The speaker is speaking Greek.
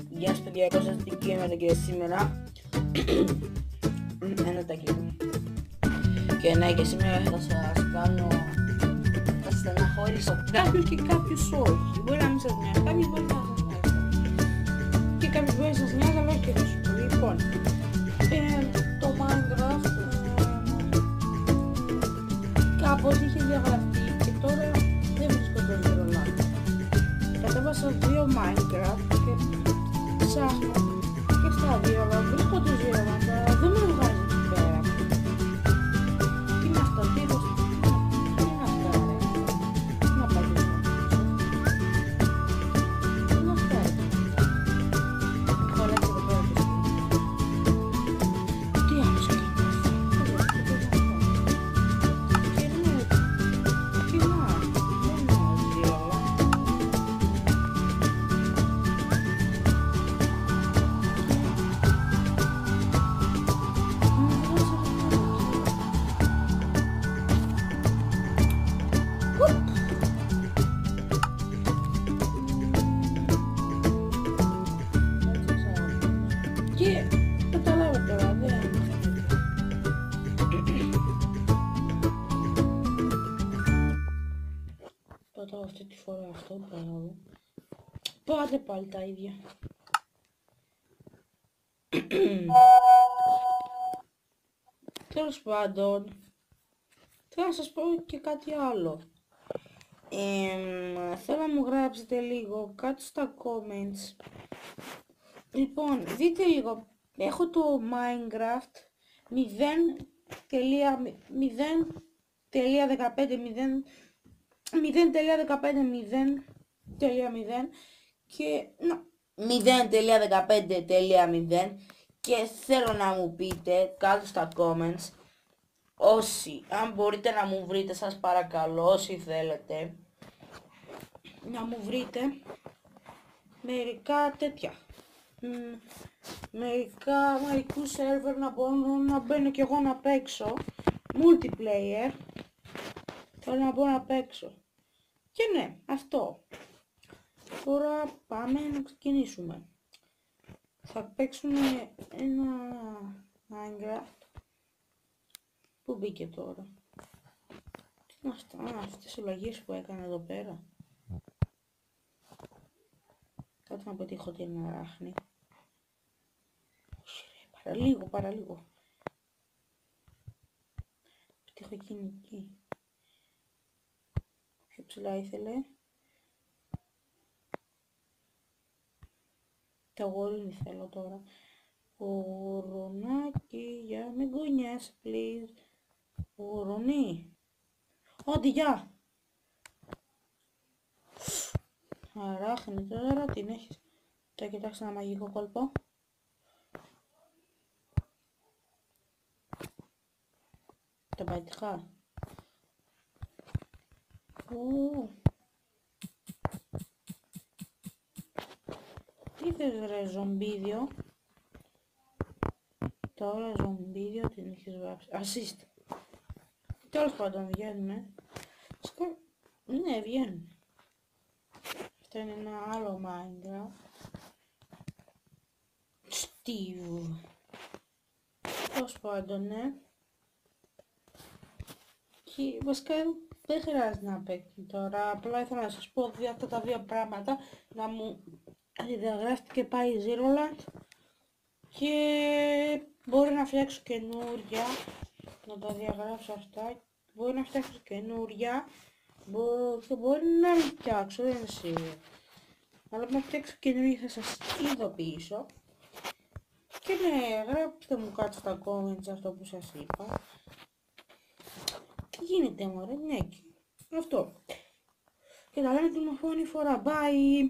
Γεια σας παιδιά, εγώ σας την Κέμερα και σήμερα ένα τακί. Και ναι, και σήμερα θα σας κάνω, θα σας στεναχωρήσω κάποιους και κάποιους όχι. Μπορεί να μην σας νοιάζει, κάποιους μπορεί να σας νοιάζει και κάποιους μπορεί να σας νοιάζει, αλλά όχι και τόσο πολύ. Λοιπόν, το Minecraft κάπως είχε διαγραφεί και τώρα δεν βρίσκω το ζερολάκι. Κατέβασα 2 Minecraft και ψάχνω και στα δύο, αλλά βρίσκω το ζερολάκι, αλλά δεν με βγάζει εκεί πέρα. Τι είναι αυτό, τι είναι αυτό, τι είναι αυτά ρε. Να πάει και αυτό. Τι είναι αυτά ρε. Έχω αλλάξει εδώ πέρα το σπίτι. Τι άλλο σκέφτομαι αυτό. Και ναι, τι να, δεν νοιάζει όλα. Και καταλάβω τώρα, δεν πατάω αυτή τη φορά αυτό, μπράβο. Πάτε πάλι τα ίδια. Τέλος πάντων, θέλω να σας πω και κάτι άλλο. Θέλω να μου γράψετε λίγο κάτω στα comments. Λοιπόν, δείτε λίγο, έχω το Minecraft 0.15.0.0 και 0.15.0 και θέλω να μου πείτε κάτω στα comments όσοι, αν μπορείτε να μου βρείτε, σας παρακαλώ, όσοι θέλετε να μου βρείτε μερικά τέτοια, μερικούς σερβερ να μπορώ να μπαίνω κι εγώ να παίξω multiplayer. Θέλω να μπορώ να παίξω. Και ναι, αυτό. Τώρα πάμε να ξεκινήσουμε. Θα παίξουμε ένα Minecraft. Πού μπήκε τώρα? Τι είναι αυτά, αυτές οι αλλαγές που έκανε εδώ πέρα. Κάτω να πετύχω την αράχνη. Παραλίγο. Πετύχω εκείνη εκεί. Πιο ψηλά ήθελε. Τα γορίνι θέλω τώρα. Γορονάκι, για μην γκουνιάσαι please. Γορονί. Ό,τι γεια. Αράχνη τώρα, την έχεις. Θα κοιτάξω ένα μαγικό κόλπο. Τα πατυχά. Τι θες ρε ζομπίδιο? Τώρα ζομπίδιο την έχεις γράψει. Assist. Τέλος πάντων βγαίνουμε. Ναι, βγαίνουμε. Αυτό είναι ένα άλλο Minecraft. Steve. Τέλος πάντων, ναι. Και βασικά δεν χρειάζεται να παίξει τώρα. Απλά ήθελα να σας πω αυτά τα δύο πράγματα. Να μου διαγράφει και πάει Zeroland. Και μπορεί να φτιάξω καινούρια. Να τα διαγράψω αυτά. Μπορεί να φτιάξω καινούρια. Και μπορεί να μην φτιάξω, δεν είναι σίγουρο. Αλλά να φτιάξω καινούρια θα σας ειδοποιήσω. Και ναι, γράψτε μου κάτω στα comments αυτό που σας είπα. Τι γίνεται μωρέ, ναι, αυτό. Και τα λέμε την επόμενη φορά. Bye!